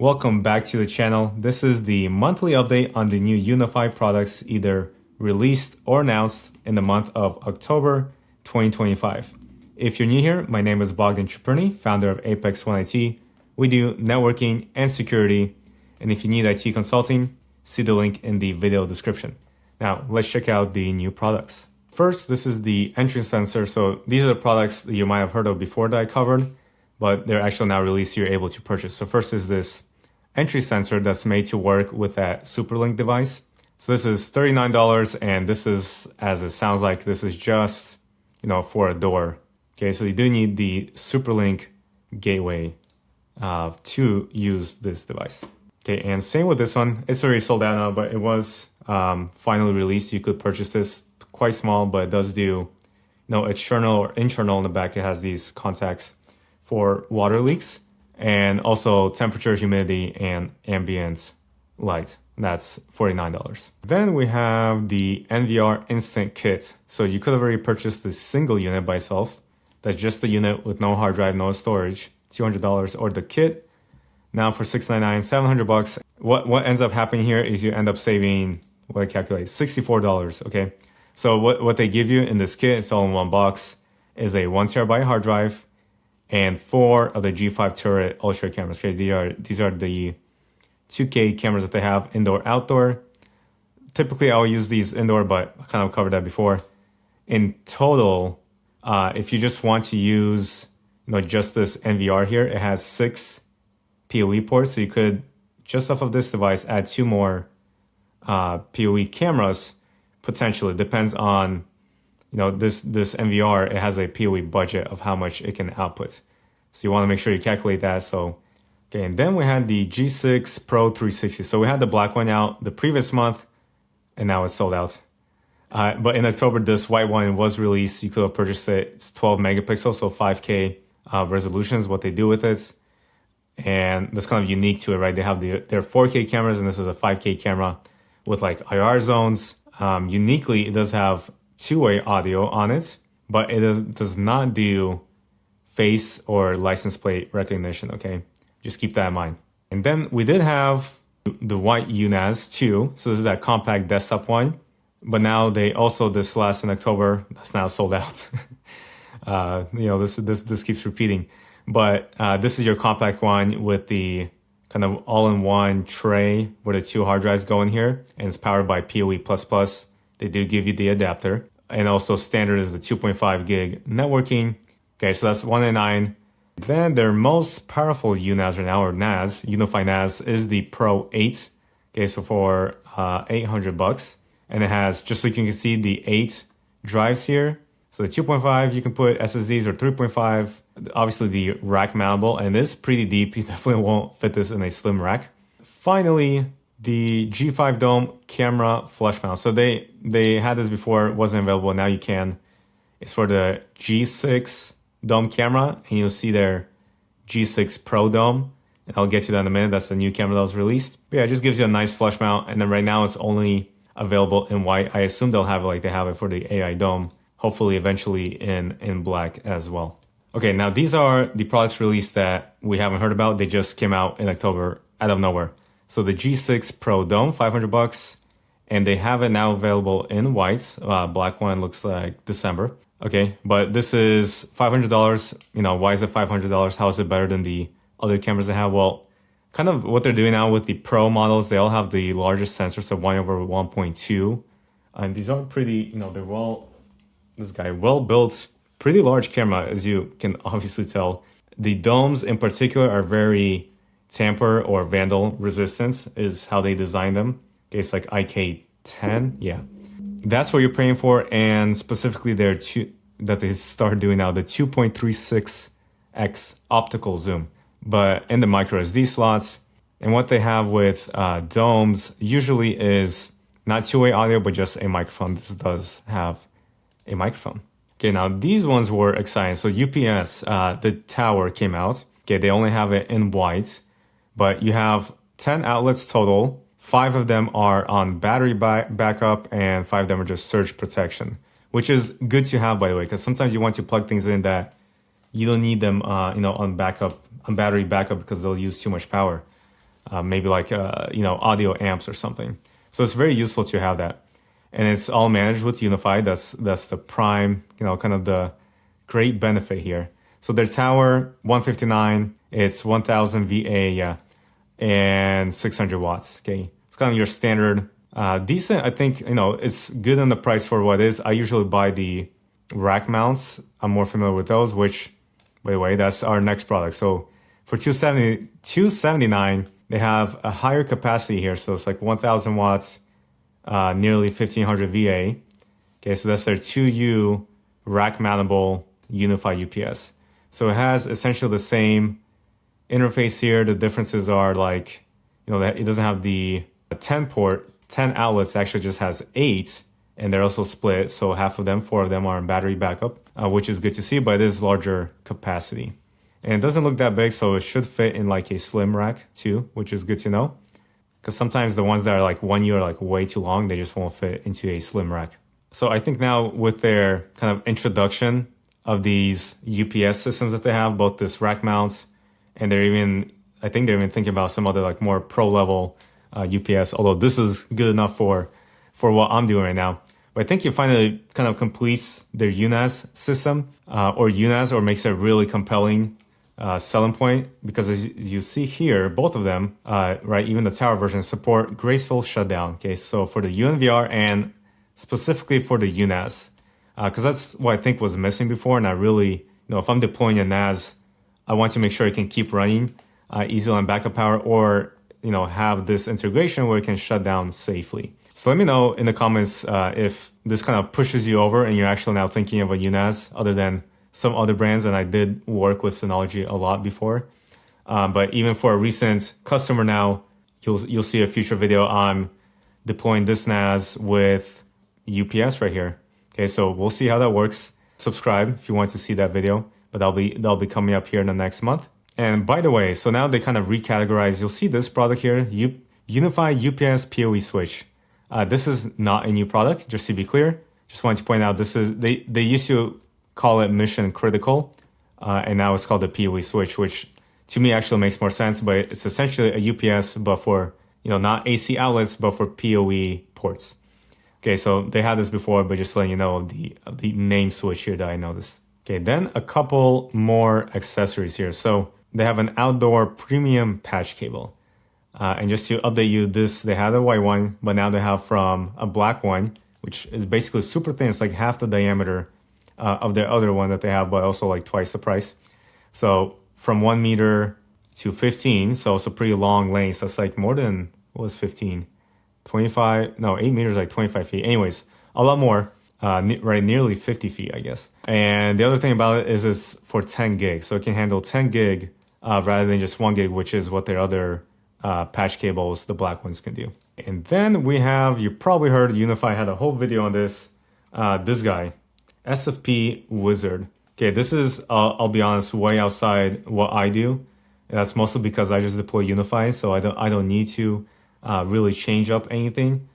Welcome back to the channel. This is the monthly update on the new UniFi products either released or announced in the month of October 2025. If you're new here, my name is Bogdan Ciperni, founder of Apex One IT. We do networking and security, and if you need IT consulting, see the link in the video description. Now, let's check out the new products. First, this is the entry sensor. So these are the products that you might have heard of before that I covered, but they're actually now released, you're able to purchase. So first is this entry sensor that's made to work with that SuperLink device. So this is $39, and this is, as it sounds like, this is just, for a door. Okay, so you do need the SuperLink gateway to use this device. Okay, and same with this one. It's already sold out now, but it was finally released. You could purchase this, quite small, but it does do, external or internal in the back. It has these contacts for water leaks, and also temperature, humidity, and ambient light. That's $49. Then we have the NVR Instant Kit. So you could have already purchased the single unit by itself. That's just the unit with no hard drive, no storage, $200, or the kit. Now for $699, $700. What ends up happening here is you end up saving, what I calculate, $64, okay? So what they give you in this kit, it's all in one box, is a 1 terabyte hard drive, and 4 of the G5 turret ultra cameras. Okay, these are the 2K cameras that they have indoor, outdoor. Typically, I will use these indoor, but I kind of covered that before. In total, if you just want to use, just this NVR here, it has 6 PoE ports. So you could, just off of this device, add 2 more PoE cameras. Potentially, depends on, this NVR, it has a PoE budget of how much it can output. So you want to make sure you calculate that. So, okay, and then we had the G6 Pro 360. So we had the black one out the previous month, and now it's sold out. But in October, this white one was released. You could have purchased it. It's 12 megapixels, so 5K resolution is what they do with it. And that's kind of unique to it, right? They have their 4K cameras, and this is a 5K camera with like IR zones. Uniquely, it does have two-way audio on it, but it does not do face or license plate recognition, okay? Just keep that in mind. And then we did have the white UNAS too. So this is that compact desktop one, but now they also, this last in October, that's now sold out. This keeps repeating, but this is your compact one with the kind of all-in-one tray where the 2 hard drives go in here, and it's powered by PoE++. They do give you the adapter, and also standard is the 2.5 gig networking. Okay, so that's $199. Then their most powerful UNAS right now, or NAS, UniFi NAS, is the Pro 8. Okay, so for $800, and it has, just like you can see, the 8 drives here. So the 2.5, you can put SSDs, or 3.5, obviously the rack mountable, and it's pretty deep. You definitely won't fit this in a slim rack. Finally, the G5 Dome camera flush mount. So they had this before, it wasn't available, now you can. It's for the G6 Dome camera, and you'll see their G6 Pro Dome, and I'll get to that in a minute. That's the new camera that was released. But yeah, it just gives you a nice flush mount, and then right now it's only available in white. I assume they'll have it like they have it for the AI Dome, hopefully eventually in black as well. Okay, now these are the products released that we haven't heard about. They just came out in October out of nowhere. So the G6 Pro Dome, $500, and they have it now available in white. Black one looks like December. Okay, but this is $500. Why is it $500? How is it better than the other cameras they have? Well, kind of what they're doing now with the Pro models, they all have the largest sensor, so 1/1.2. And these are pretty, they're well-built, pretty large camera, as you can obviously tell. The domes in particular are very tamper or vandal resistant, is how they design them. Okay, it's like IK10, yeah. That's what you're paying for, and specifically that they start doing now, the 2.36x optical zoom, but in the micro SD slots. And what they have with domes usually is not two-way audio, but just a microphone. This does have a microphone. Okay, now these ones were exciting. So UPS, the tower came out. Okay, they only have it in white, but you have 10 outlets total. 5 of them are on battery backup, and 5 of them are just surge protection, which is good to have, by the way, because sometimes you want to plug things in that you don't need them, on battery backup because they'll use too much power. maybe like, audio amps or something. So it's very useful to have that. And it's all managed with UniFi. That's the prime, kind of the great benefit here. So their tower, 159, it's 1000 VA, yeah, and 600 watts, okay? It's kind of your standard, decent, I think, it's good on the price for what it is. I usually buy the rack mounts. I'm more familiar with those, which, by the way, that's our next product. So for 279, they have a higher capacity here. So it's like 1000 watts, nearly 1500 VA. Okay, so that's their 2U rack mountable UniFi UPS. So it has essentially the same interface here. The differences are like, that it doesn't have the 10 outlets, it actually just has 8, and they're also split. So half of them, 4 of them are in battery backup, which is good to see, but it is larger capacity. And it doesn't look that big, so it should fit in like a slim rack too, which is good to know. Because sometimes the ones that are like 1 year are like way too long, they just won't fit into a slim rack. So I think now with their kind of introduction of these UPS systems that they have, both this rack mounts, and I think they're even thinking about some other like more pro level UPS, although this is good enough for what I'm doing right now. But I think it finally kind of completes their UNAS system, or UNAS, or makes it really compelling selling point, because as you see here, both of them, right, even the tower version support graceful shutdown. Okay, so for the UNVR and specifically for the UNAS, because that's what I think was missing before. And I really, if I'm deploying a NAS, I want to make sure it can keep running easily on backup power, or have this integration where it can shut down safely. So let me know in the comments if this kind of pushes you over and you're actually now thinking of a UNAS other than some other brands. And I did work with Synology a lot before, but even for a recent customer now, you'll see a future video on deploying this NAS with UPS right here. Okay, so we'll see how that works. Subscribe if you want to see that video, but that'll be coming up here in the next month. And by the way, so now they kind of recategorize. You'll see this product here, UniFi UPS PoE switch. This is not a new product, just to be clear. Just wanted to point out, this is they used to call it mission critical, and now it's called the PoE switch, which to me actually makes more sense. But it's essentially a UPS, but for not AC outlets, but for PoE ports. Okay, so they had this before, but just letting you know of the name switch here that I noticed. Okay, then a couple more accessories here. So they have an outdoor premium patch cable. And just to update you, they had a white one, but now they have from a black one, which is basically super thin. It's like half the diameter of their other one that they have, but also like twice the price. So from 1 meter to 15, so it's a pretty long length. That's like more than, what was 15? 25, no, 8 meters, like 25 feet. Anyways, a lot more, right, nearly 50 feet, I guess. And the other thing about it is it's for 10 gig. So it can handle 10 gig rather than just 1 gig, which is what their other patch cables, the black ones, can do. And then we have, you probably heard UniFi had a whole video on this, this guy, SFP Wizard. Okay, this is, I'll be honest, way outside what I do. And that's mostly because I just deploy UniFi, so I don't need to really change up anything.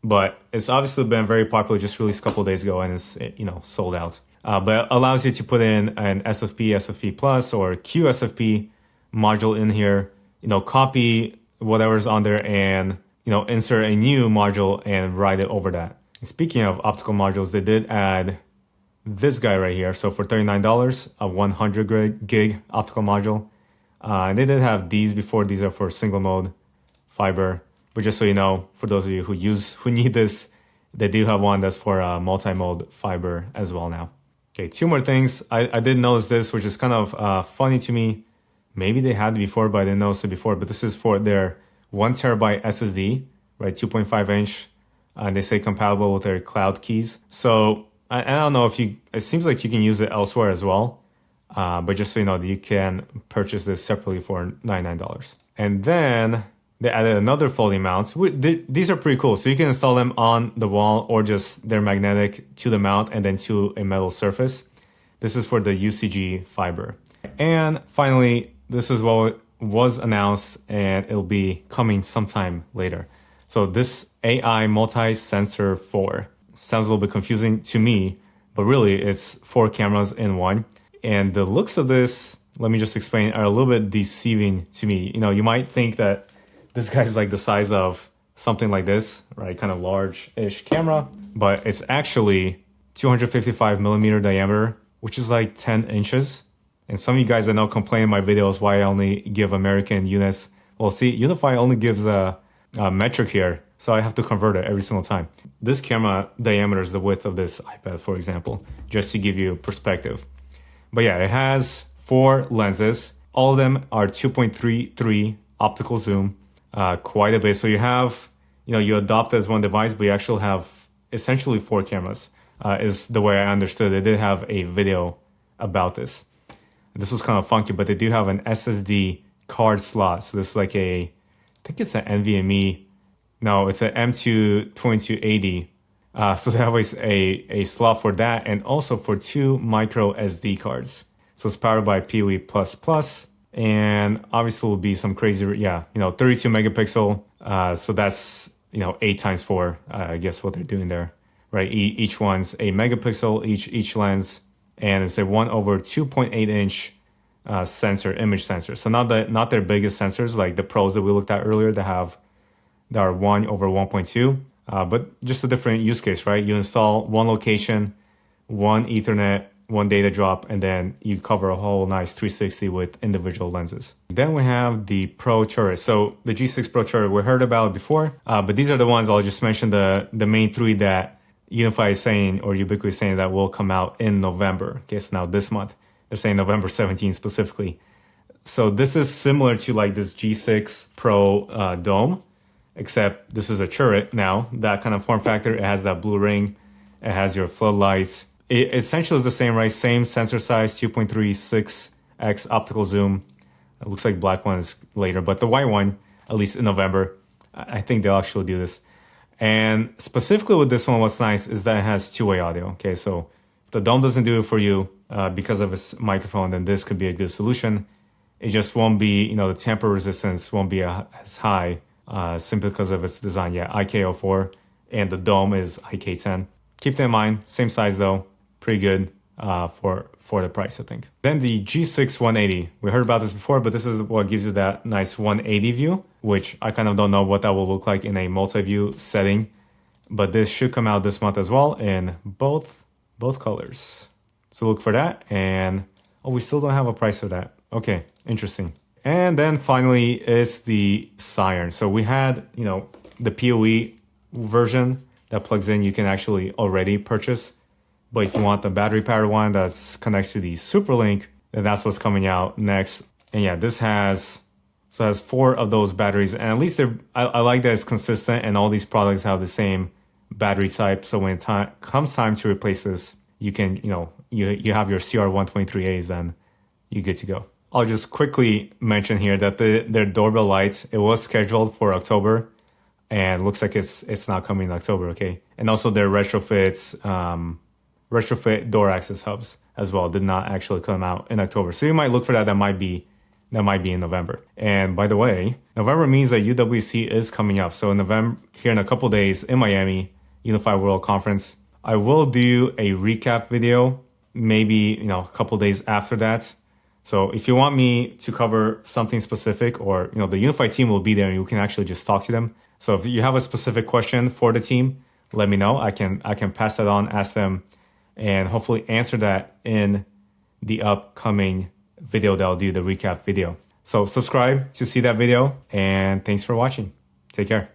But it's obviously been very popular, just released a couple of days ago, and it's sold out. But it allows you to put in an SFP, SFP Plus, or QSFP module in here, copy whatever's on there and, insert a new module and write it over that. And speaking of optical modules, they did add this guy right here. So for $39, a 100 gig optical module. And they did have these before. These are for single mode fiber. But just so you know, for those of you who need this, they do have one that's for multi-mode fiber as well now. Okay, 2 more things. I did notice this, which is kind of funny to me. Maybe they had it before, but I didn't notice it before. But this is for their 1 terabyte SSD, right? 2.5 inch. And they say compatible with their cloud keys. So I don't know if it seems like you can use it elsewhere as well. But just so you know, you can purchase this separately for $99. And then they added another folding mount. These are pretty cool. So you can install them on the wall, or just they're magnetic to the mount and then to a metal surface. This is for the UCG fiber. And finally, this is what was announced, and it'll be coming sometime later. So this AI multi-sensor 4 sounds a little bit confusing to me, but really it's 4 cameras in one. And the looks of this, let me just explain, are a little bit deceiving to me. You might think that This guy's like the size of something like this, right? Kind of large-ish camera, but it's actually 255 millimeter diameter, which is like 10 inches. And some of you guys I know complain in my videos why I only give American units. Well, see, UniFi only gives a metric here, so I have to convert it every single time. This camera diameter is the width of this iPad, for example, just to give you perspective. But yeah, it has 4 lenses. All of them are 2.33 optical zoom, quite a bit. So you have, you adopt as one device, but you actually have essentially 4 cameras, is the way I understood it. They did have a video about this. This was kind of funky, but they do have an SSD card slot. So this is like I think it's an NVMe. No, it's an M2 2280. So they have a slot for that and also for 2 micro SD cards. So it's powered by PoE++. And obviously will be some crazy, 32 megapixel. So that's, 8 times 4, I guess what they're doing there, right? Each one's a megapixel, each lens. And it's a 1/2.8 inch image sensor. So not their biggest sensors like the Pros that we looked at earlier that are 1/1.2, but just a different use case, right? You install one location, one Ethernet, one data drop, and then you cover a whole nice 360 with individual lenses. Then we have the Pro Turret. So the G6 Pro Turret, we heard about it before, but these are the ones I'll just mention the main 3 that UniFi is saying, or Ubiquiti is saying that will come out in November. Okay, so now this month, they're saying November 17th specifically. So this is similar to like this G6 Pro dome, except this is a turret now, that kind of form factor. It has that blue ring. It has your floodlights. It essentially is the same, right? Same sensor size, 2.36x optical zoom. It looks like black one is later, but the white one, at least in November, I think they'll actually do this. And specifically with this one, what's nice is that it has 2-way audio. Okay, so if the dome doesn't do it for you because of its microphone, then this could be a good solution. It just won't be, the tamper resistance won't be as high simply because of its design. Yeah, IK04, and the dome is IK10. Keep that in mind. Same size though, pretty good for the price, I think. Then the G6 180. We heard about this before, but this is what gives you that nice 180 view, which I kind of don't know what that will look like in a multi-view setting. But this should come out this month as well in both colors. So look for that. And we still don't have a price for that. Okay, interesting. And then finally is the Siren. So we had, the PoE version that plugs in, you can actually already purchase. But if you want the battery powered one that connects to the SuperLink, then that's what's coming out next. And yeah, this has 4 of those batteries. And at least I like that it's consistent and all these products have the same battery type. So when comes time to replace this, you can, you have your CR123As and you're good to go. I'll just quickly mention here that their doorbell light, it was scheduled for October and looks like it's not coming in October, okay? And also their retrofit door access hubs as well did not actually come out in October. So you might look for that. That might be in November. And by the way, November means that UWC is coming up. So in November, here in a couple days in Miami, UniFi World Conference, I will do a recap video, maybe, a couple days after that. So if you want me to cover something specific or, the UniFi team will be there and you can actually just talk to them. So if you have a specific question for the team, let me know. I can pass that on, ask them, and hopefully answer that in the upcoming video that I'll do, the recap video. So subscribe to see that video, and thanks for watching. Take care.